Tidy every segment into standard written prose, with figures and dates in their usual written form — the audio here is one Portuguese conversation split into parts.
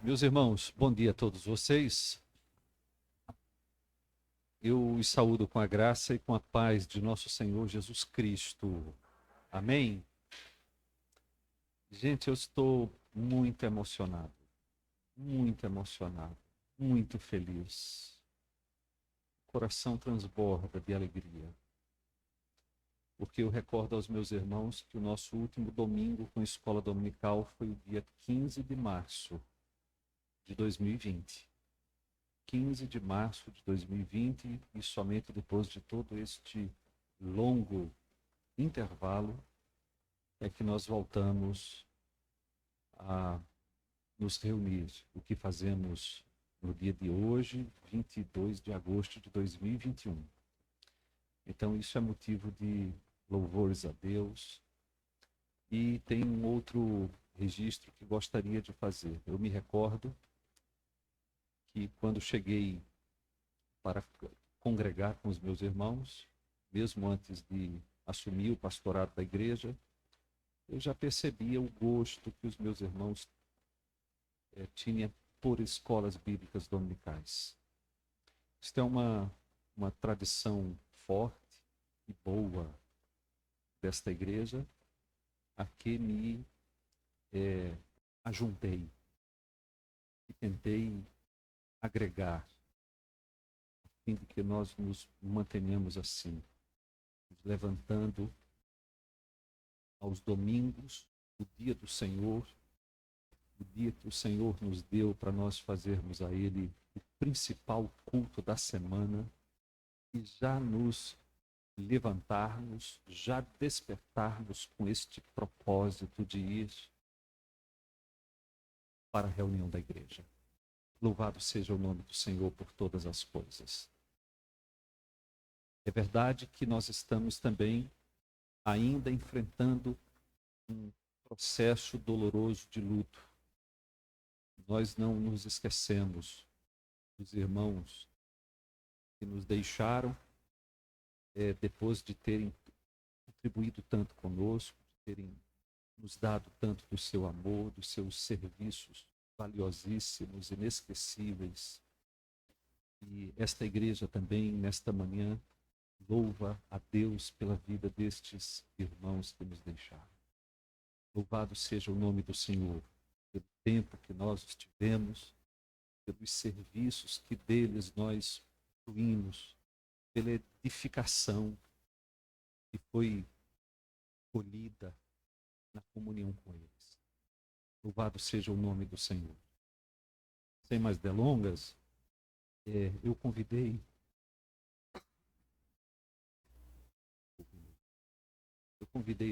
Meus irmãos, bom dia a todos vocês. Eu os saúdo com a graça e com a paz de nosso Senhor Jesus Cristo. Amém? Gente, eu estou muito emocionado, muito feliz. O coração transborda de alegria, porque eu recordo aos meus irmãos que o nosso último domingo com escola dominical foi o dia 15 de março de 2020. 15 de março de 2020, e somente depois de todo este longo intervalo é que nós voltamos a nos reunir, o que fazemos no dia de hoje, 22 de agosto de 2021. Então isso é motivo de louvores a Deus. E tem um outro registro que gostaria de fazer. Eu me recordo que quando cheguei para congregar com os meus irmãos, mesmo antes de assumir o pastorado da igreja, eu já percebia o gosto que os meus irmãos tinham por escolas bíblicas dominicais. Isto é uma tradição forte e boa desta igreja, a que me ajuntei e tentei agregar, a fim de que nós nos mantenhamos assim, nos levantando aos domingos, o dia do Senhor, o dia que o Senhor nos deu para nós fazermos a Ele o principal culto da semana, e já nos levantarmos, já despertarmos com este propósito de ir para a reunião da igreja. Louvado seja o nome do Senhor por todas as coisas. É verdade que nós estamos também ainda enfrentando um processo doloroso de luto. Nós não nos esquecemos dos irmãos que nos deixaram depois de terem contribuído tanto conosco, de terem nos dado tanto do seu amor, dos seus serviços valiosíssimos, inesquecíveis. E esta igreja também, nesta manhã, louva a Deus pela vida destes irmãos que nos deixaram. Louvado seja o nome do Senhor, pelo tempo que nós tivemos, pelos serviços que deles nós fruímos, pela edificação que foi colhida na comunhão com eles. Louvado seja o nome do Senhor. Sem mais delongas, eu convidei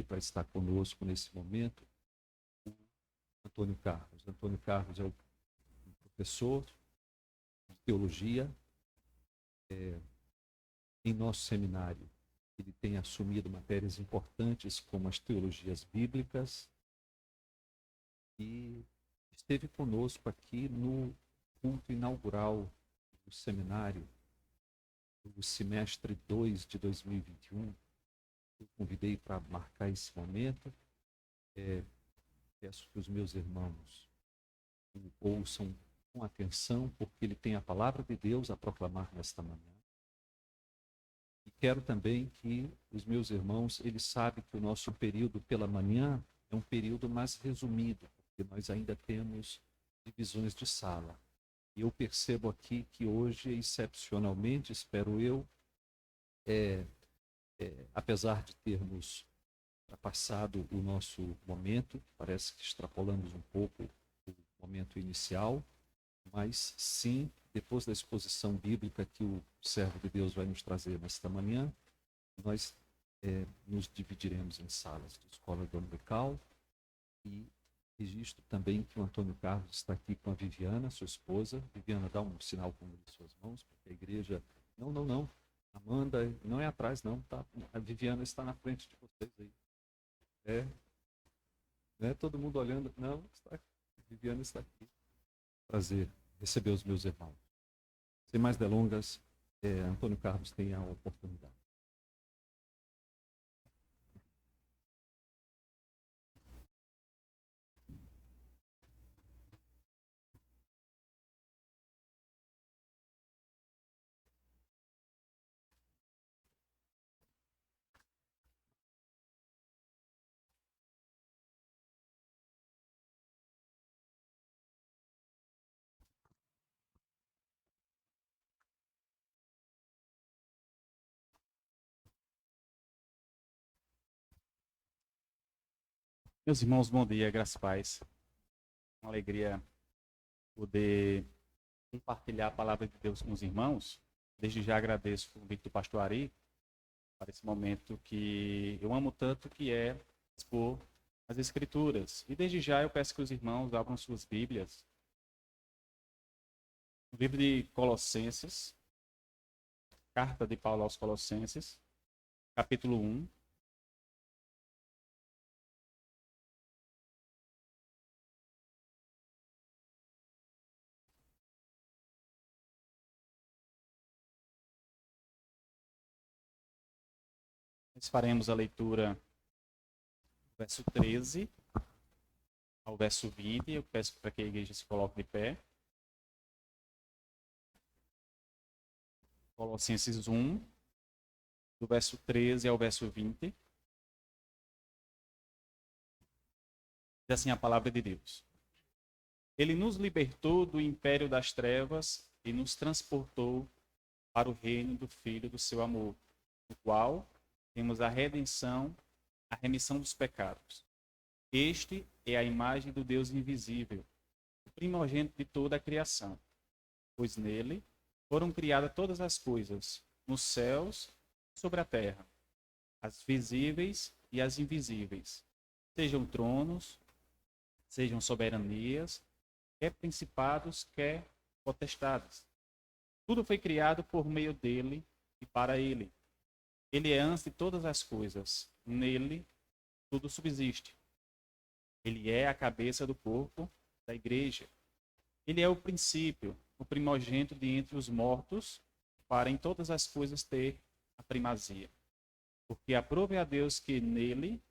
para estar conosco nesse momento o Antônio Carlos. Antônio Carlos é o professor de teologia em nosso seminário. Ele tem assumido matérias importantes como as teologias bíblicas e esteve conosco aqui no culto inaugural do seminário do semestre 2 de 2021. Eu convidei para marcar esse momento. Peço que os meus irmãos o ouçam com atenção, porque ele tem a palavra de Deus a proclamar nesta manhã. E quero também que os meus irmãos, eles sabem que o nosso período pela manhã é um período mais resumido, porque nós ainda temos divisões de sala. E eu percebo aqui que hoje, excepcionalmente, espero eu, apesar de termos passado o nosso momento, parece que extrapolamos um pouco o momento inicial, mas sim, depois da exposição bíblica que o servo de Deus vai nos trazer nesta manhã, nós nos dividiremos em salas de escola dominical. E registro também que o Antônio Carlos está aqui com a Viviana, sua esposa. Viviana, dá um sinal com as suas mãos, porque a igreja... Não. Amanda, não é atrás, não. Tá? A Viviana está na frente de vocês aí. Todo mundo olhando. Não, está aqui. A Viviana está aqui. Prazer receber os meus irmãos. Sem mais delongas, Antônio Carlos tem a oportunidade. Meus irmãos, bom dia, graças e paz. Uma alegria poder compartilhar a palavra de Deus com os irmãos. Desde já agradeço o convite do pastor Ari para esse momento que eu amo tanto, que é expor as Escrituras. E desde já eu peço que os irmãos abram suas Bíblias. No livro de Colossenses, carta de Paulo aos Colossenses, capítulo 1. Nós faremos a leitura do verso 13 ao verso 20. Eu peço para que a igreja se coloque de pé. Colossenses 1, do verso 13 ao verso 20. Diz assim a palavra de Deus. Ele nos libertou do império das trevas e nos transportou para o reino do Filho do seu amor, no qual temos a redenção, a remissão dos pecados. Este é a imagem do Deus invisível, o primogênito de toda a criação, pois nele foram criadas todas as coisas, nos céus e sobre a terra, as visíveis e as invisíveis, sejam tronos, sejam soberanias, quer principados, quer potestades. Tudo foi criado por meio dele e para ele. Ele é antes de todas as coisas. Nele tudo subsiste. Ele é a cabeça do corpo da igreja. Ele é o princípio, o primogênito de entre os mortos, para em todas as coisas ter a primazia. Porque aprove a Deus que nele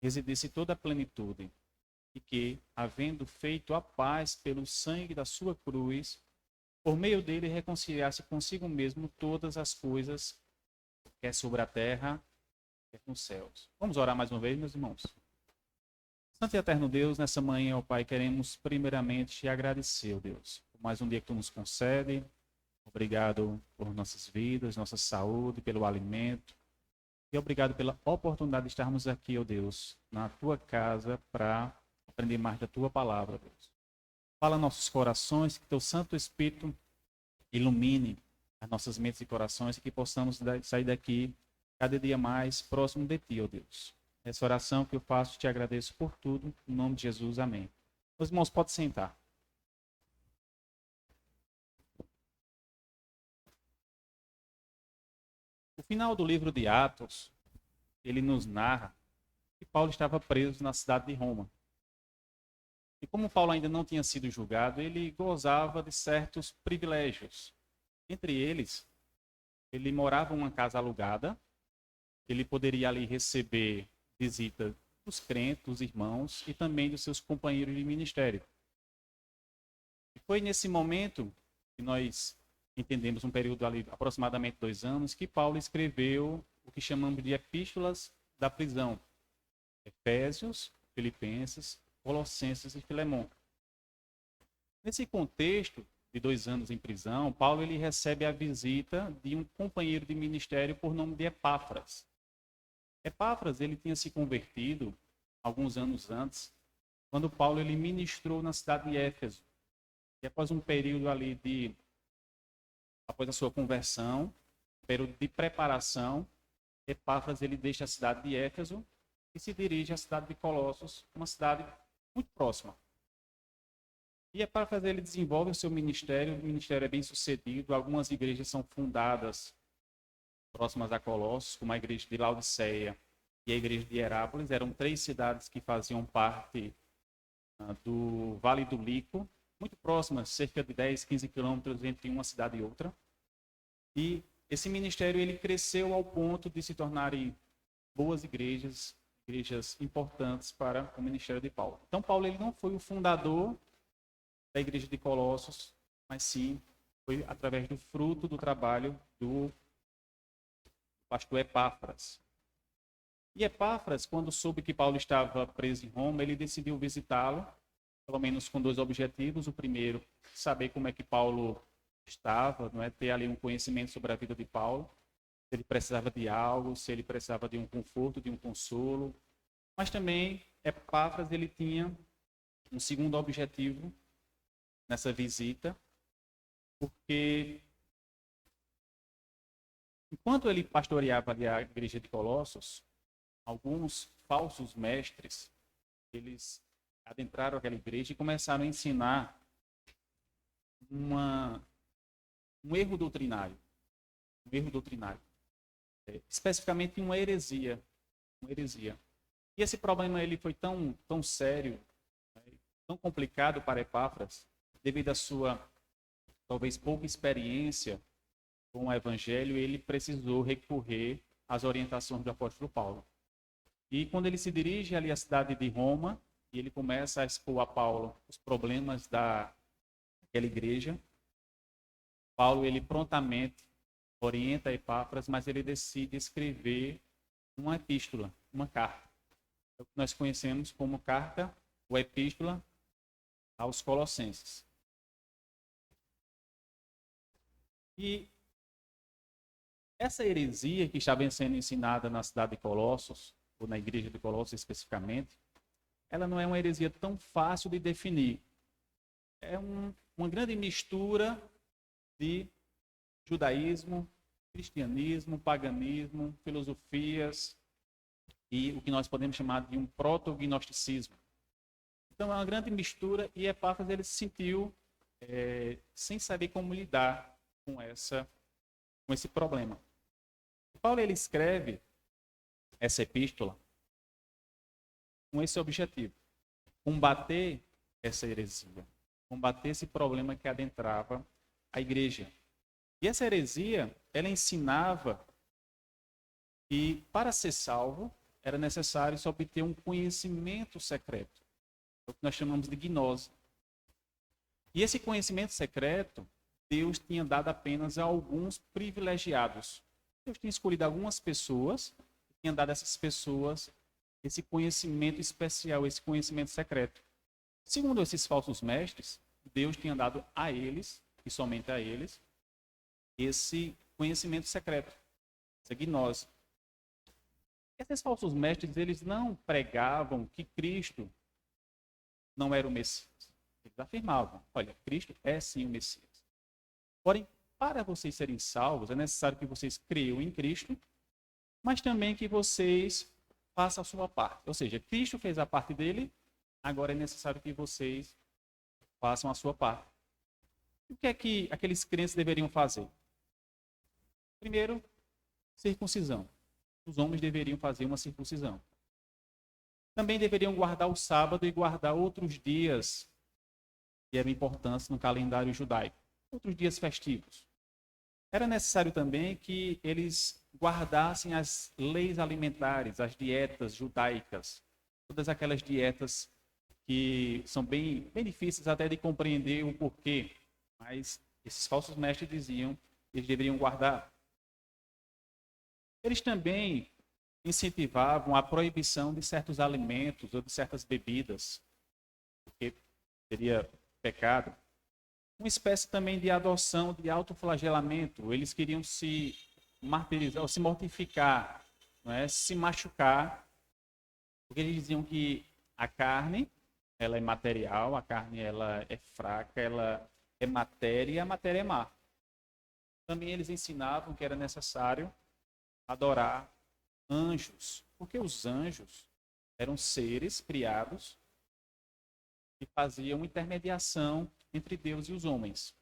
residisse toda a plenitude, e que, havendo feito a paz pelo sangue da sua cruz, por meio dele reconciliasse consigo mesmo todas as coisas, quer sobre a terra, quer nos céus. Vamos orar mais uma vez, meus irmãos? Santo e eterno Deus, nessa manhã, ó Pai, queremos primeiramente te agradecer, ó Deus, por mais um dia que tu nos concede. Obrigado por nossas vidas, nossa saúde, pelo alimento. E obrigado pela oportunidade de estarmos aqui, ó Deus, na tua casa para aprender mais da tua palavra, Deus. Fala nossos corações, que teu Santo Espírito ilumine as nossas mentes e corações e que possamos sair daqui cada dia mais próximo de ti, ó Deus. Essa oração que eu faço, te agradeço por tudo, em nome de Jesus, amém. Meus irmãos, podem sentar. O final do livro de Atos, ele nos narra que Paulo estava preso na cidade de Roma. E como Paulo ainda não tinha sido julgado, ele gozava de certos privilégios. Entre eles, ele morava em uma casa alugada, ele poderia ali receber visita dos crentes, dos irmãos e também dos seus companheiros de ministério. E foi nesse momento que nós entendemos um período ali, aproximadamente 2 anos, que Paulo escreveu o que chamamos de epístolas da prisão. Efésios, Filipenses, Colossenses e Filemon. Nesse contexto de 2 anos em prisão, Paulo ele recebe a visita de um companheiro de ministério por nome de Epáfras. Epáfras ele tinha se convertido alguns anos antes, quando Paulo ele ministrou na cidade de Éfeso. E após um período ali após a sua conversão, período de preparação, Epáfras ele deixa a cidade de Éfeso e se dirige à cidade de Colossos, uma cidade muito próxima. E Epáfras ele desenvolve o seu ministério, o ministério é bem sucedido, algumas igrejas são fundadas próximas a Colossos, como a igreja de Laodiceia e a igreja de Herápolis. Eram 3 cidades que faziam parte do Vale do Lico, muito próximas, cerca de 10, 15 quilômetros entre uma cidade e outra. E esse ministério ele cresceu ao ponto de se tornarem boas igrejas importantes para o ministério de Paulo. Então, Paulo ele não foi o fundador da igreja de Colossos, mas sim foi através do fruto do trabalho do pastor Epáfras. E Epáfras, quando soube que Paulo estava preso em Roma, ele decidiu visitá-lo, pelo menos com 2 objetivos. O primeiro, saber como é que Paulo estava, não é? Ter ali um conhecimento sobre a vida de Paulo, se ele precisava de algo, se ele precisava de um conforto, de um consolo, mas também Epáfras ele tinha um segundo objetivo nessa visita, porque enquanto ele pastoreava ali a igreja de Colossos, alguns falsos mestres, eles adentraram aquela igreja e começaram a ensinar um erro doutrinário. Um erro doutrinário. Especificamente uma heresia. Uma heresia. E esse problema ele foi tão sério, tão complicado para Epáfras, devido à sua, talvez, pouca experiência com o evangelho, ele precisou recorrer às orientações do apóstolo Paulo. E quando ele se dirige ali à cidade de Roma, e ele começa a expor a Paulo os problemas daquela igreja, Paulo ele prontamente orienta Epáfras, mas ele decide escrever uma epístola, uma carta. É o que nós conhecemos como carta ou epístola aos Colossenses. E essa heresia que estava sendo ensinada na cidade de Colossos, ou na igreja de Colossos especificamente, ela não é uma heresia tão fácil de definir. É uma grande mistura de judaísmo, cristianismo, paganismo, filosofias e o que nós podemos chamar de um proto-gnosticismo. Então é uma grande mistura e Epáfras ele se sentiu sem saber como lidar com esse problema. Paulo ele escreve essa epístola com esse objetivo: combater essa heresia, combater esse problema que adentrava a igreja. E essa heresia, ela ensinava que para ser salvo era necessário se obter um conhecimento secreto, o que nós chamamos de gnose. E esse conhecimento secreto, Deus tinha dado apenas a alguns privilegiados. Deus tinha escolhido algumas pessoas, tinha dado a essas pessoas esse conhecimento especial, esse conhecimento secreto. Segundo esses falsos mestres, Deus tinha dado a eles, e somente a eles, esse conhecimento secreto, essa gnose. Esses falsos mestres, eles não pregavam que Cristo não era o Messias. Eles afirmavam, olha, Cristo é sim o Messias. Porém, para vocês serem salvos, é necessário que vocês creiam em Cristo, mas também que vocês façam a sua parte. Ou seja, Cristo fez a parte dele, agora é necessário que vocês façam a sua parte. O que é que aqueles crentes deveriam fazer? Primeiro, circuncisão. Os homens deveriam fazer uma circuncisão. Também deveriam guardar o sábado e guardar outros dias que eram importantes no calendário judaico. Outros dias festivos. Era necessário também que eles guardassem as leis alimentares, as dietas judaicas. Todas aquelas dietas que são bem difíceis até de compreender o porquê. Mas esses falsos mestres diziam que eles deveriam guardar. Eles também incentivavam a proibição de certos alimentos ou de certas bebidas, porque seria pecado. Uma espécie também de adoção, de autoflagelamento. Eles queriam se martirizar, ou se mortificar, não é? Se machucar, porque eles diziam que a carne, ela é material, a carne ela é fraca, ela é matéria e a matéria é má. Também eles ensinavam que era necessário adorar anjos, porque os anjos eram seres criados que faziam intermediação entre Deus e os homens.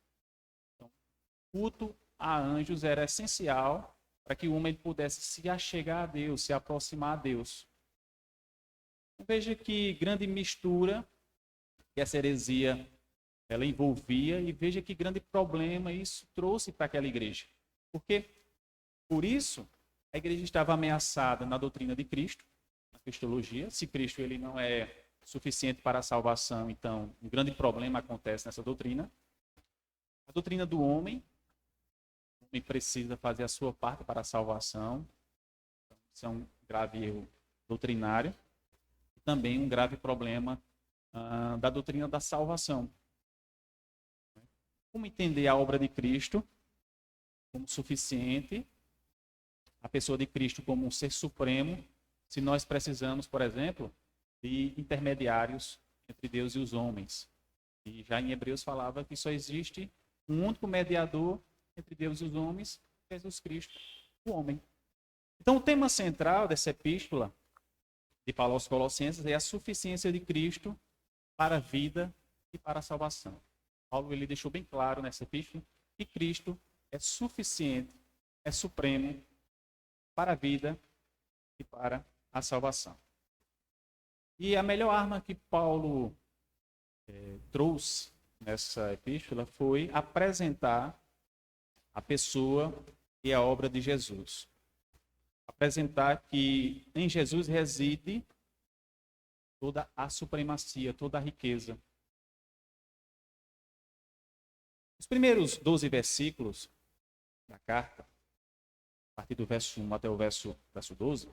Então, o culto a anjos era essencial para que o homem pudesse se achegar a Deus, se aproximar a Deus. Então, veja que grande mistura que essa heresia ela envolvia e veja que grande problema isso trouxe para aquela igreja. Porque, por isso, a igreja estava ameaçada na doutrina de Cristo, na cristologia. Se Cristo ele não é suficiente para a salvação, então um grande problema acontece nessa doutrina. A doutrina do homem, o homem precisa fazer a sua parte para a salvação. Então, isso é um grave erro doutrinário. E também um grave problema da doutrina da salvação. Como entender a obra de Cristo como suficiente, a pessoa de Cristo como um ser supremo, se nós precisamos, por exemplo, de intermediários entre Deus e os homens. E já em Hebreus falava que só existe um único mediador entre Deus e os homens, Jesus Cristo, o homem. Então, o tema central dessa epístola de Paulo aos Colossenses é a suficiência de Cristo para a vida e para a salvação. Paulo ele deixou bem claro nessa epístola que Cristo é suficiente, é supremo para a vida e para a salvação. E a melhor arma que Paulo trouxe nessa epístola foi apresentar a pessoa e a obra de Jesus. Apresentar que em Jesus reside toda a supremacia, toda a riqueza. Os primeiros 12 versículos da carta, a partir do verso 1 até o verso 12,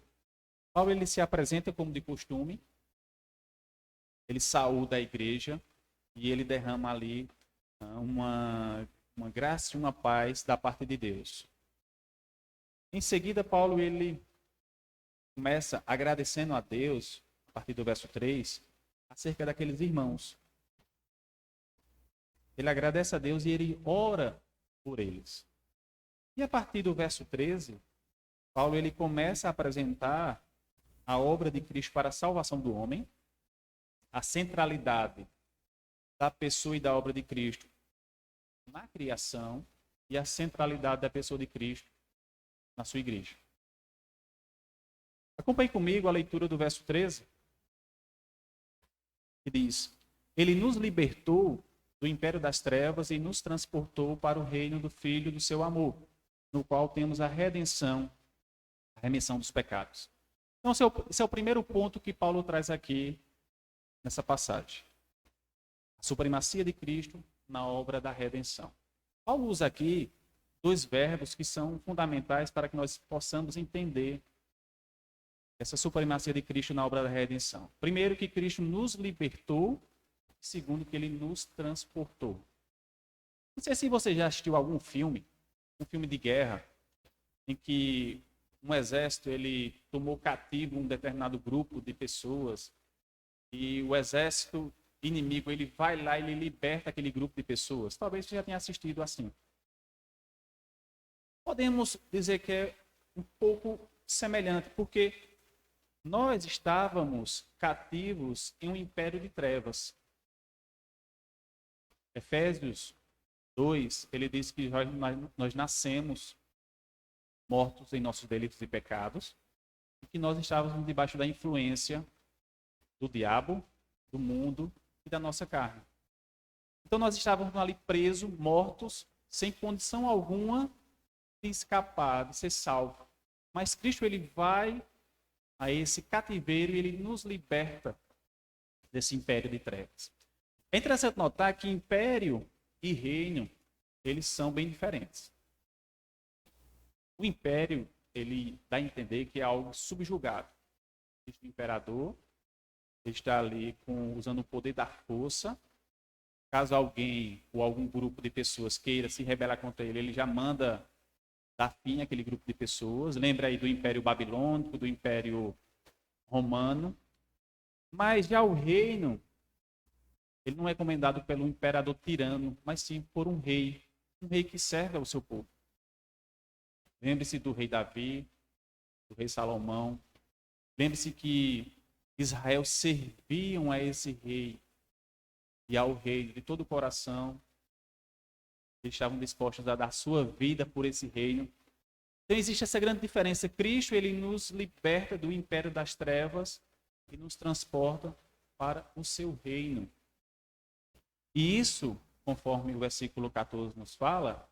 Paulo ele se apresenta como de costume, ele saúda a igreja e ele derrama ali uma graça e uma paz da parte de Deus. Em seguida, Paulo ele começa agradecendo a Deus, a partir do verso 3, acerca daqueles irmãos. Ele agradece a Deus e ele ora por eles. E a partir do verso 13, Paulo ele começa a apresentar a obra de Cristo para a salvação do homem, a centralidade da pessoa e da obra de Cristo na criação e a centralidade da pessoa de Cristo na sua igreja. Acompanhe comigo a leitura do verso 13, que diz: Ele nos libertou do império das trevas e nos transportou para o reino do Filho do seu amor, no qual temos a redenção, a remissão dos pecados. Então, esse é o primeiro ponto que Paulo traz aqui nessa passagem. A supremacia de Cristo na obra da redenção. Paulo usa aqui dois verbos que são fundamentais para que nós possamos entender essa supremacia de Cristo na obra da redenção. Primeiro, que Cristo nos libertou. Segundo, que ele nos transportou. Não sei se você já assistiu algum filme, um filme de guerra, em que um exército ele tomou cativo um determinado grupo de pessoas e o exército inimigo ele vai lá e ele liberta aquele grupo de pessoas. Talvez você já tenha assistido assim. Podemos dizer que é um pouco semelhante, porque nós estávamos cativos em um império de trevas. Efésios 2, ele diz que nós nascemos mortos em nossos delitos e pecados e que nós estávamos debaixo da influência do diabo, do mundo e da nossa carne. Então nós estávamos ali presos, mortos, sem condição alguma de escapar, de ser salvo. Mas Cristo ele vai a esse cativeiro e ele nos liberta desse império de trevas. É interessante notar que império e reino, eles são bem diferentes. O império, ele dá a entender que é algo subjugado. O imperador está ali usando o poder da força. Caso alguém ou algum grupo de pessoas queira se rebelar contra ele, ele já manda dar fim àquele grupo de pessoas. Lembra aí do Império Babilônico, do Império Romano. Mas já o reino, ele não é comandado pelo imperador tirano, mas sim por um rei que serve ao seu povo. Lembre-se do rei Davi, do rei Salomão. Lembre-se que Israel serviam a esse rei e ao rei de todo o coração. Eles estavam dispostos a dar sua vida por esse reino. Então existe essa grande diferença. Cristo ele nos liberta do império das trevas e nos transporta para o seu reino. E isso, conforme o versículo 14 nos fala,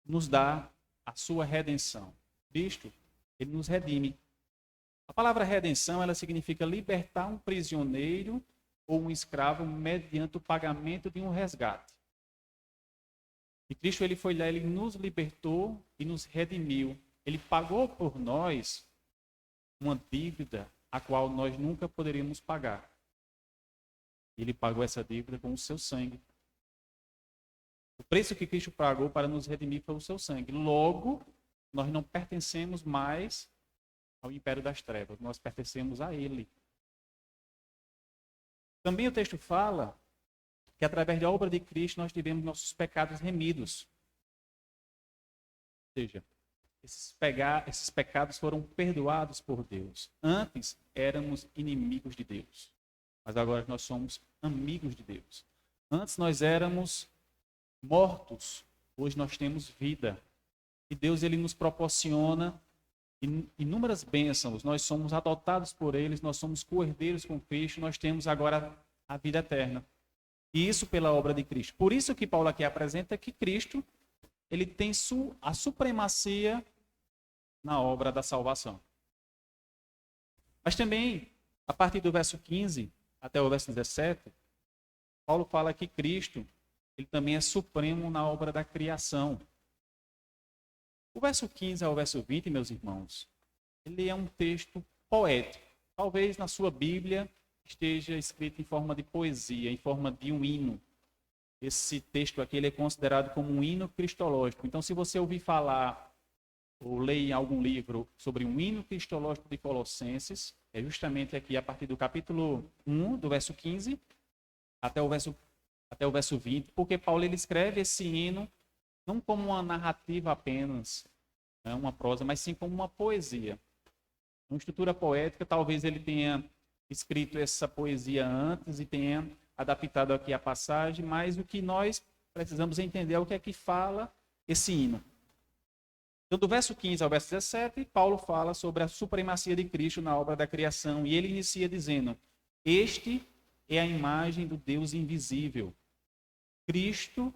nos dá a sua redenção. Cristo, ele nos redime. A palavra redenção, ela significa libertar um prisioneiro ou um escravo mediante o pagamento de um resgate. E Cristo, ele foi lá, ele nos libertou e nos redimiu. Ele pagou por nós uma dívida a qual nós nunca poderíamos pagar. Ele pagou essa dívida com o seu sangue. O preço que Cristo pagou para nos redimir foi o seu sangue. Logo, nós não pertencemos mais ao império das trevas. Nós pertencemos a Ele. Também o texto fala que através da obra de Cristo nós tivemos nossos pecados remidos. Ou seja, esses pecados foram perdoados por Deus. Antes éramos inimigos de Deus, mas agora nós somos amigos de Deus. Antes nós éramos mortos, hoje nós temos vida. E Deus ele nos proporciona inúmeras bênçãos. Nós somos adotados por eles, nós somos co-herdeiros com Cristo, nós temos agora a vida eterna. E isso pela obra de Cristo. Por isso que Paulo aqui apresenta que Cristo ele tem a supremacia na obra da salvação. Mas também, a partir do verso 15 até o verso 17, Paulo fala que Cristo ele também é supremo na obra da criação. O verso 15 ao verso 20, meus irmãos, ele é um texto poético. Talvez na sua Bíblia esteja escrito em forma de poesia, em forma de um hino. Esse texto aqui ele é considerado como um hino cristológico. Então, se você ouvir falar ou ler em algum livro sobre um hino cristológico de Colossenses, é justamente aqui a partir do capítulo 1, do verso 15, até o verso 20, porque Paulo ele escreve esse hino não como uma narrativa apenas, uma prosa, mas sim como uma poesia. Uma estrutura poética, talvez ele tenha escrito essa poesia antes e tenha adaptado aqui a passagem, mas o que nós precisamos entender é o que é que fala esse hino. Então, do verso 15 ao verso 17, Paulo fala sobre a supremacia de Cristo na obra da criação, e ele inicia dizendo: este é a imagem do Deus invisível. Cristo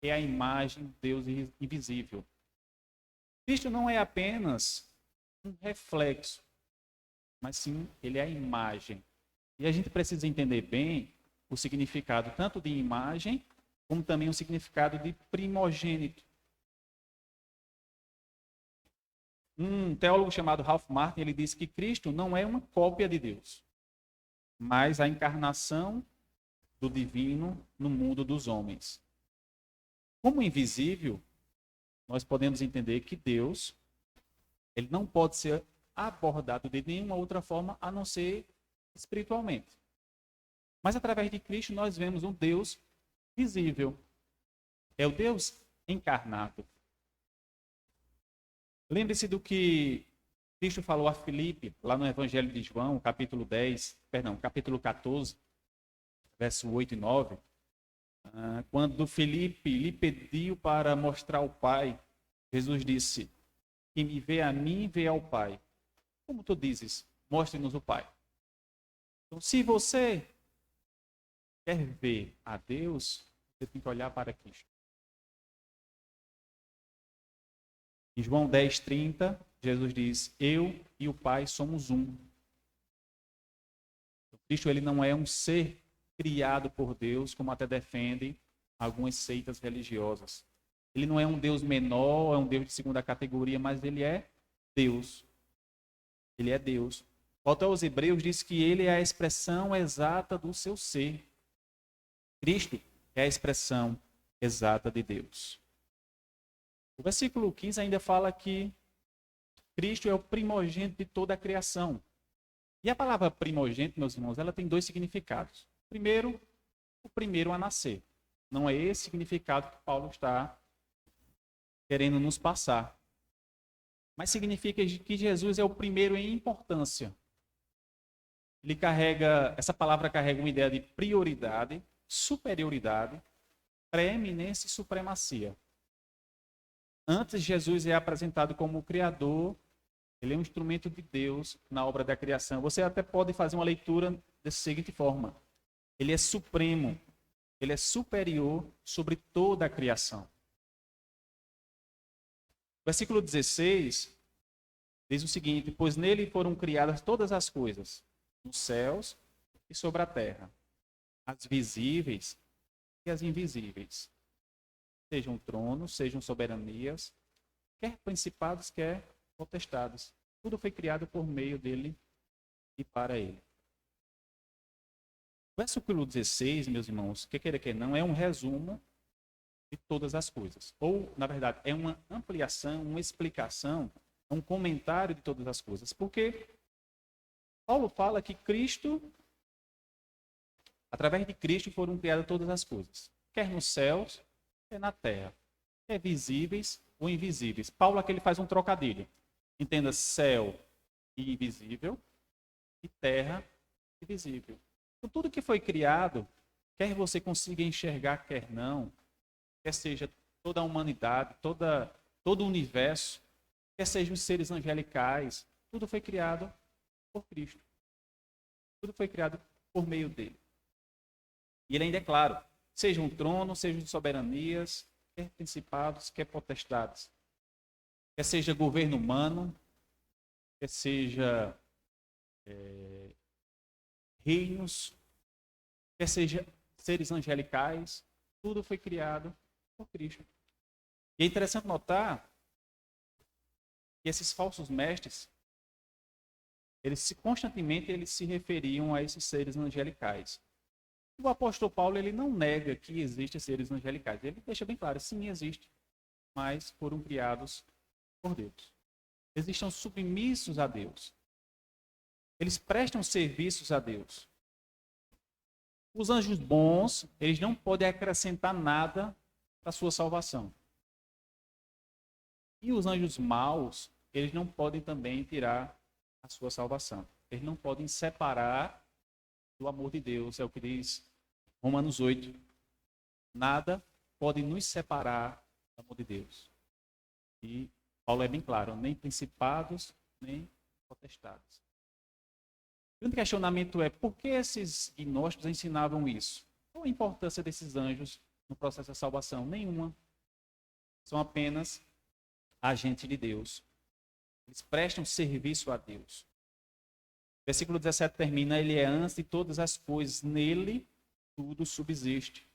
é a imagem do Deus invisível. Cristo não é apenas um reflexo, mas sim, ele é a imagem. E a gente precisa entender bem o significado tanto de imagem, como também o significado de primogênito. Um teólogo chamado Ralph Martin, ele disse que Cristo não é uma cópia de Deus, mas a encarnação do divino no mundo dos homens. Como invisível, nós podemos entender que Deus ele não pode ser abordado de nenhuma outra forma a não ser espiritualmente. Mas através de Cristo nós vemos um Deus visível. É o Deus encarnado. Lembre-se do que Cristo falou a Filipe, lá no Evangelho de João, capítulo 14, verso 8 e 9. Quando Filipe lhe pediu para mostrar o Pai, Jesus disse: quem me vê a mim, vê ao Pai. Como tu dizes, mostre-nos o Pai. Então, se você quer ver a Deus, você tem que olhar para Cristo. Em João 10:30, Jesus diz: eu e o Pai somos um. Cristo ele não é um ser criado por Deus, como até defendem algumas seitas religiosas. Ele não é um Deus menor, é um Deus de segunda categoria, mas ele é Deus. Ele é Deus. Volta aos Hebreus, diz que ele é a expressão exata do seu ser. Cristo é a expressão exata de Deus. O versículo 15 ainda fala que Cristo é o primogênito de toda a criação. E a palavra primogênito, meus irmãos, ela tem dois significados. Primeiro, o primeiro a nascer. Não é esse significado que Paulo está querendo nos passar. Mas significa que Jesus é o primeiro em importância. Essa palavra carrega uma ideia de prioridade, superioridade, preeminência e supremacia. Antes, Jesus é apresentado como o Criador, ele é um instrumento de Deus na obra da criação. Você até pode fazer uma leitura dessa seguinte forma: ele é supremo, ele é superior sobre toda a criação. Versículo 16 diz o seguinte: pois nele foram criadas todas as coisas, nos céus e sobre a terra, as visíveis e as invisíveis. Sejam tronos, sejam soberanias, quer principados, quer potestades. Tudo foi criado por meio dele e para ele. O versículo 16, meus irmãos, que queira que não, é um resumo de todas as coisas. Ou, na verdade, é uma ampliação, uma explicação, um comentário de todas as coisas. Porque Paulo fala que Cristo Através de Cristo foram criadas todas as coisas, quer nos céus, quer na terra, quer visíveis ou invisíveis. Paulo aqui ele faz um trocadilho. Entenda céu e invisível e terra e visível. Então, tudo que foi criado, quer você consiga enxergar, quer não, quer seja toda a humanidade, todo o universo, quer sejam os seres angelicais, tudo foi criado por Cristo. Tudo foi criado por meio dele. E ele ainda é claro, sejam tronos, sejam soberanias, quer principados, quer potestades, quer seja governo humano, quer seja reinos, quer seja seres angelicais, tudo foi criado por Cristo. E é interessante notar que esses falsos mestres, constantemente eles se referiam a esses seres angelicais. O apóstolo Paulo ele não nega que existem seres angelicais. Ele deixa bem claro, sim, existe, mas foram criados por Deus. Eles estão submissos a Deus. Eles prestam serviços a Deus. Os anjos bons, eles não podem acrescentar nada para a sua salvação. E os anjos maus, eles não podem também tirar a sua salvação. Eles não podem separar do amor de Deus, é o que diz Romanos 8. Nada pode nos separar do amor de Deus. E Paulo é bem claro, nem principados, nem potestades. O grande questionamento é por que esses gnósticos ensinavam isso? Qual a importância desses anjos no processo da salvação? Nenhuma. São apenas agentes de Deus. Eles prestam serviço a Deus. O versículo 17 termina, ele é antes de todas as coisas, nele tudo subsiste.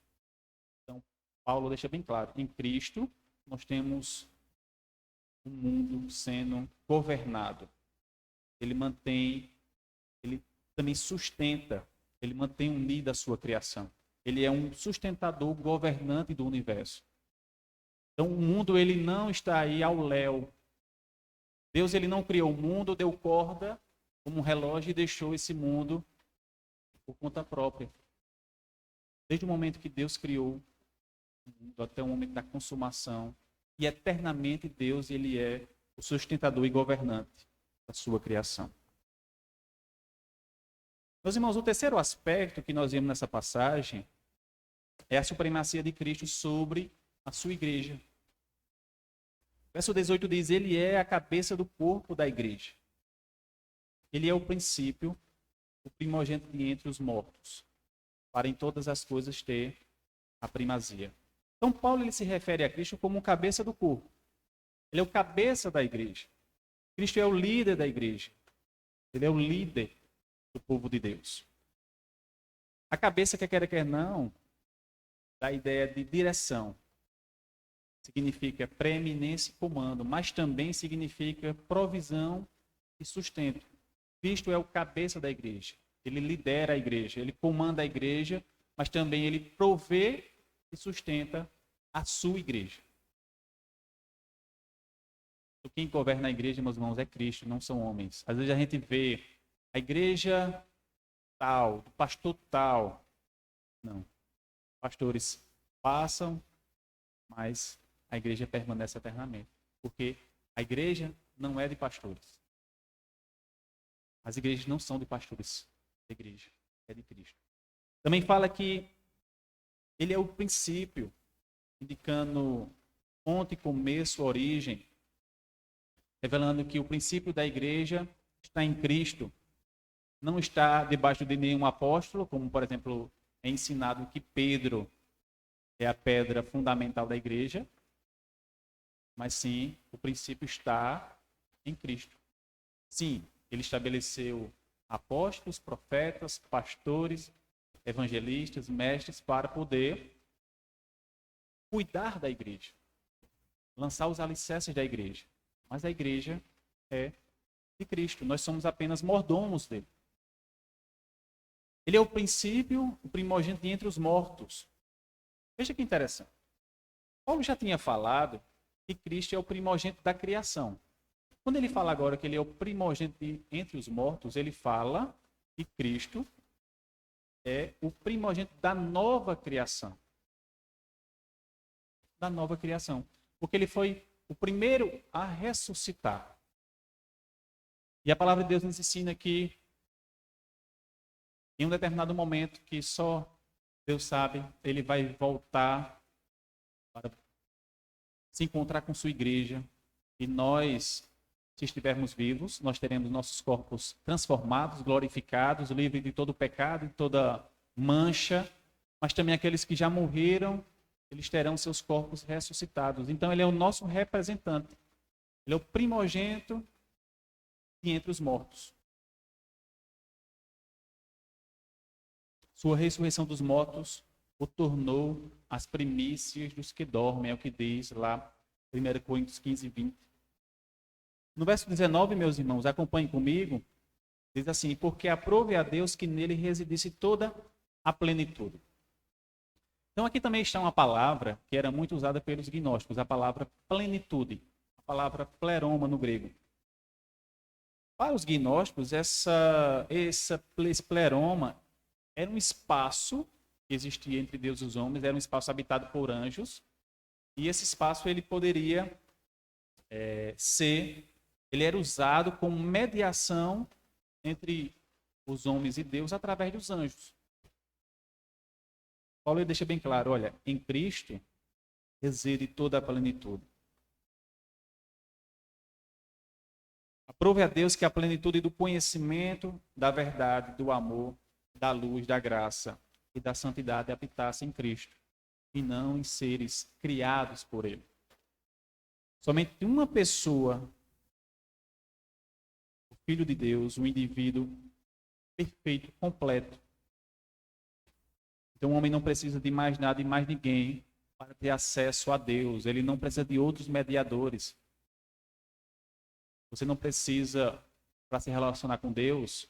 Então, Paulo deixa bem claro, em Cristo nós temos um mundo sendo governado. Ele também sustenta, ele mantém unida a sua criação. Ele é um sustentador, governante do universo. Então, o mundo ele não está aí ao léu. Deus ele não criou o mundo, deu corda como um relógio e deixou esse mundo por conta própria. Desde o momento que Deus criou o mundo até o momento da consumação, e eternamente Deus ele é o sustentador e governante da sua criação. Meus irmãos, o terceiro aspecto que nós vemos nessa passagem é a supremacia de Cristo sobre a sua igreja. O verso 18 diz, ele é a cabeça do corpo da igreja. Ele é o princípio, o primogênito de entre os mortos, para em todas as coisas ter a primazia. Então, Paulo ele se refere a Cristo como o cabeça do corpo. Ele é o cabeça da igreja. Cristo é o líder da igreja. Ele é o líder do povo de Deus. A cabeça, quer não, dá a ideia de direção. Significa preeminência e comando, mas também significa provisão e sustento. Cristo é o cabeça da igreja. Ele lidera a igreja, ele comanda a igreja, mas também ele provê e sustenta a sua igreja. Quem governa a igreja, meus irmãos, é Cristo, não são homens. Às vezes a gente vê a igreja tal, o pastor tal. Não. Pastores passam, mas a igreja permanece eternamente. Porque a igreja não é de pastores. As igrejas não são de pastores. A igreja é de Cristo. Também fala que ele é o princípio, indicando fonte, começo, origem, revelando que o princípio da igreja está em Cristo, não está debaixo de nenhum apóstolo, como, por exemplo, é ensinado que Pedro é a pedra fundamental da igreja, mas sim, o princípio está em Cristo. Sim, ele estabeleceu apóstolos, profetas, pastores, evangelistas, mestres, para poder cuidar da igreja, lançar os alicerces da igreja. Mas a igreja é de Cristo, nós somos apenas mordomos dele. Ele é o princípio, o primogênito entre os mortos. Veja que interessante. Paulo já tinha falado que Cristo é o primogênito da criação. Quando ele fala agora que ele é o primogênito entre os mortos, ele fala que Cristo é o primogênito da nova criação. Da nova criação. Porque ele foi o primeiro a ressuscitar. E a palavra de Deus nos ensina que em um determinado momento que só Deus sabe, ele vai voltar para se encontrar com sua igreja. E nós, se estivermos vivos, nós teremos nossos corpos transformados, glorificados, livres de todo pecado e toda mancha. Mas também aqueles que já morreram, eles terão seus corpos ressuscitados. Então ele é o nosso representante. Ele é o primogênito entre os mortos. Sua ressurreição dos mortos o tornou as primícias dos que dormem, é o que diz lá 1 Coríntios 15, 20. No verso 19, meus irmãos, acompanhem comigo, diz assim: porque aprove a Deus que nele residisse toda a plenitude. Então aqui também está uma palavra que era muito usada pelos gnósticos, a palavra plenitude, a palavra pleroma no grego. Para os gnósticos, esse pleroma era um espaço que existia entre Deus e os homens, era um espaço habitado por anjos, e esse espaço ele poderia ele era usado como mediação entre os homens e Deus através dos anjos. Paulo deixa bem claro, olha, em Cristo reside toda a plenitude. Aprove a Deus que a plenitude do conhecimento, da verdade, do amor, da luz, da graça e da santidade habitasse em Cristo, e não em seres criados por Ele. Somente uma pessoa, o Filho de Deus, um indivíduo perfeito, completo. Então o homem não precisa de mais nada e mais ninguém para ter acesso a Deus. Ele não precisa de outros mediadores. Você não precisa, para se relacionar com Deus,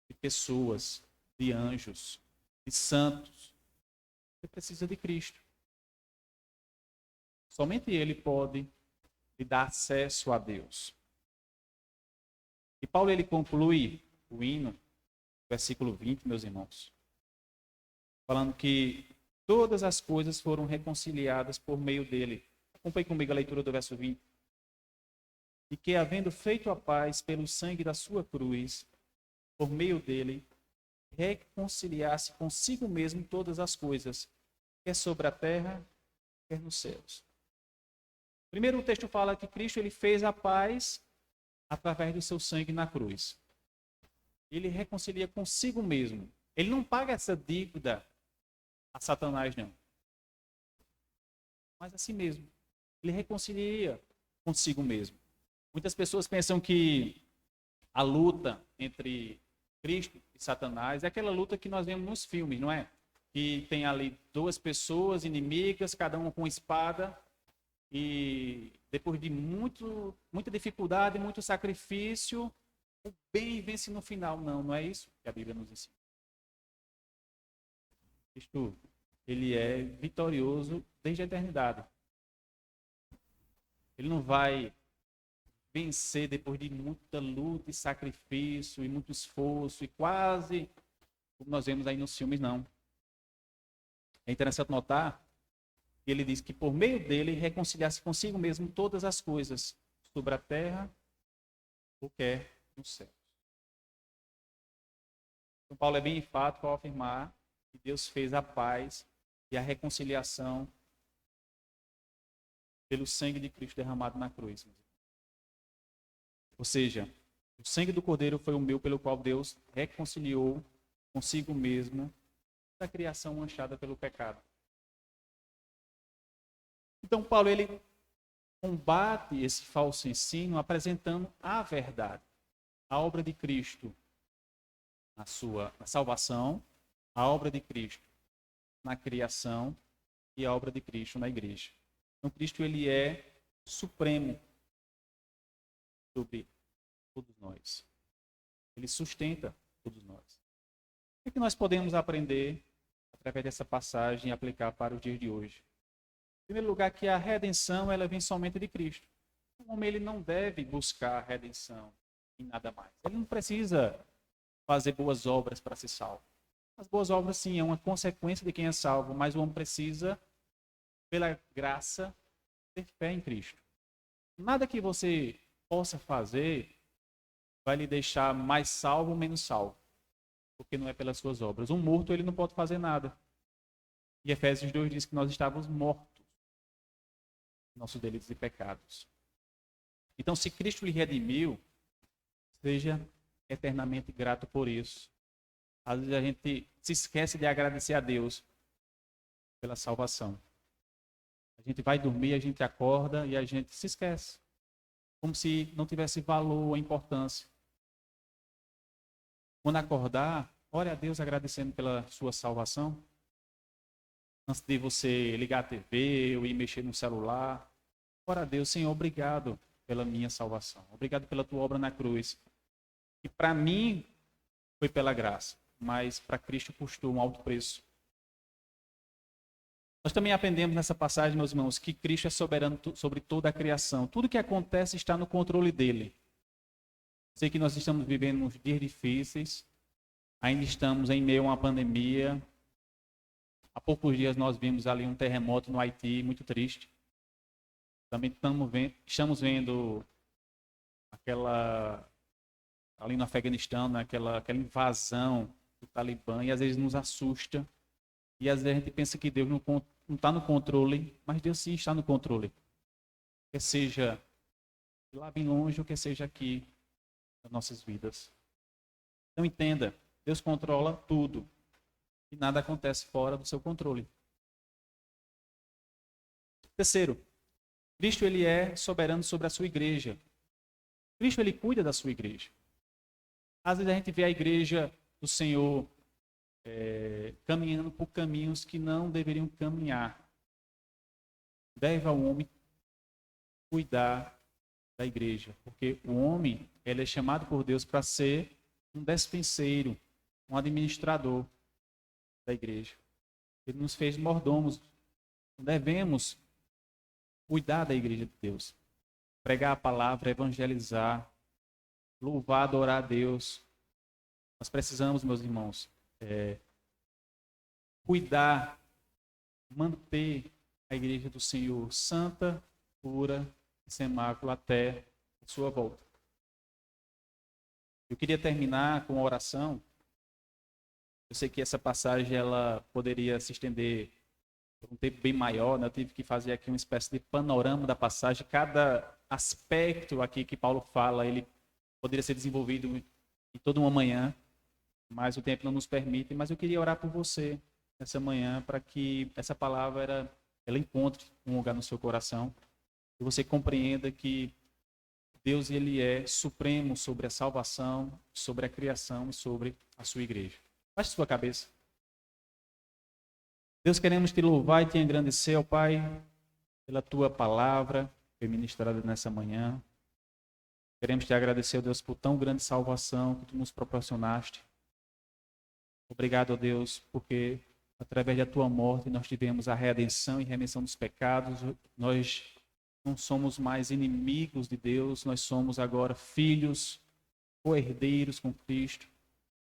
de pessoas, de anjos, de santos. Você precisa de Cristo. Somente Ele pode lhe dar acesso a Deus. E Paulo ele conclui o hino, versículo 20, meus irmãos, falando que todas as coisas foram reconciliadas por meio dele. Acompanhe comigo a leitura do verso 20. E que, havendo feito a paz pelo sangue da sua cruz, por meio dele, reconciliasse consigo mesmo todas as coisas, quer sobre a terra, quer nos céus. Primeiro o texto fala que Cristo ele fez a paz através do seu sangue na cruz. Ele reconcilia consigo mesmo. Ele não paga essa dívida a Satanás, não. Mas a si mesmo. Ele reconcilia consigo mesmo. Muitas pessoas pensam que a luta entre Cristo e Satanás é aquela luta que nós vemos nos filmes, não é? Que tem ali duas pessoas inimigas, cada uma com espada, e depois de muita dificuldade, muito sacrifício, o bem vence no final. Não, não é isso que a Bíblia nos ensina. Cristo, ele é vitorioso desde a eternidade. Ele não vai vencer depois de muita luta e sacrifício e muito esforço e quase como nós vemos aí nos filmes, não. É interessante notar que ele diz que por meio dele reconciliasse consigo mesmo todas as coisas sobre a terra ou quer no céu. Então Paulo é bem enfático ao afirmar que Deus fez a paz e a reconciliação pelo sangue de Cristo derramado na cruz. Ou seja, o sangue do Cordeiro foi o meu pelo qual Deus reconciliou consigo mesmo a criação manchada pelo pecado. Então Paulo ele combate esse falso ensino apresentando a verdade, a obra de Cristo na salvação, a obra de Cristo na criação e a obra de Cristo na igreja. Então Cristo ele é supremo sobre todos nós. Ele sustenta todos nós. O que nós podemos aprender através dessa passagem e aplicar para os dias de hoje? Em primeiro lugar, que a redenção ela vem somente de Cristo. O homem ele não deve buscar a redenção em nada mais. Ele não precisa fazer boas obras para ser salvo. As boas obras, sim, é uma consequência de quem é salvo, mas o homem precisa, pela graça, ter fé em Cristo. Nada que você possa fazer vai lhe deixar mais salvo ou menos salvo, porque não é pelas suas obras. Um morto, ele não pode fazer nada. E Efésios 2 diz que nós estávamos mortos, nossos delitos e pecados. Então, se Cristo lhe redimiu, seja eternamente grato por isso. Às vezes a gente se esquece de agradecer a Deus pela salvação. A gente vai dormir, a gente acorda e a gente se esquece. Como se não tivesse valor ou importância. Quando acordar, ore a Deus agradecendo pela sua salvação. Antes de você ligar a TV ou ir mexer no celular, ore a Deus, Senhor, obrigado pela minha salvação. Obrigado pela tua obra na cruz. E para mim foi pela graça, mas para Cristo custou um alto preço. Nós também aprendemos nessa passagem, meus irmãos, que Cristo é soberano sobre toda a criação. Tudo que acontece está no controle dele. Sei que nós estamos vivendo uns dias difíceis, ainda estamos em meio a uma pandemia. Há poucos dias nós vimos ali um terremoto no Haiti, muito triste. Também estamos vendo ali no Afeganistão, né, aquela invasão do Talibã, e às vezes nos assusta. E às vezes a gente pensa que Deus não está no controle, mas Deus sim está no controle. Quer seja lá bem longe ou quer seja aqui nas nossas vidas. Então entenda, Deus controla tudo. E nada acontece fora do seu controle. Terceiro, Cristo ele é soberano sobre a sua igreja. Cristo ele cuida da sua igreja. Às vezes a gente vê a igreja do Senhor caminhando por caminhos que não deveriam caminhar. Deve ao homem cuidar da igreja, porque o homem ele é chamado por Deus para ser um despenseiro, um administrador da igreja. Ele nos fez mordomos. Devemos cuidar da igreja de Deus, pregar a palavra, evangelizar, louvar, adorar a Deus. Nós precisamos, meus irmãos, cuidar, manter a igreja do Senhor santa, pura e sem mácula até a sua volta. Eu queria terminar com uma oração. Eu sei que essa passagem ela poderia se estender por um tempo bem maior, né? Eu tive que fazer aqui uma espécie de panorama da passagem. Cada aspecto aqui que Paulo fala, ele poderia ser desenvolvido em toda uma manhã, mas o tempo não nos permite. Mas eu queria orar por você nessa manhã para que essa palavra ela encontre um lugar no seu coração e você compreenda que Deus ele é supremo sobre a salvação, sobre a criação e sobre a sua igreja. Baixe sua cabeça. Deus, queremos te louvar e te engrandecer, ó Pai, pela tua palavra que foi ministrada nessa manhã. Queremos te agradecer, ó Deus, por tão grande salvação que tu nos proporcionaste. Obrigado, ó Deus, porque através da tua morte nós tivemos a redenção e remissão dos pecados. Nós não somos mais inimigos de Deus, nós somos agora filhos, co-herdeiros com Cristo.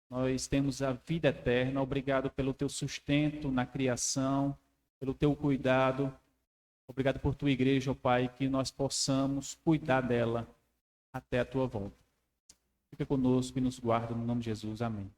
Nós temos a vida eterna. Obrigado pelo teu sustento na criação, pelo teu cuidado. Obrigado por tua igreja, ó Pai, que nós possamos cuidar dela até a tua volta. Fica conosco e nos guarda no nome de Jesus. Amém.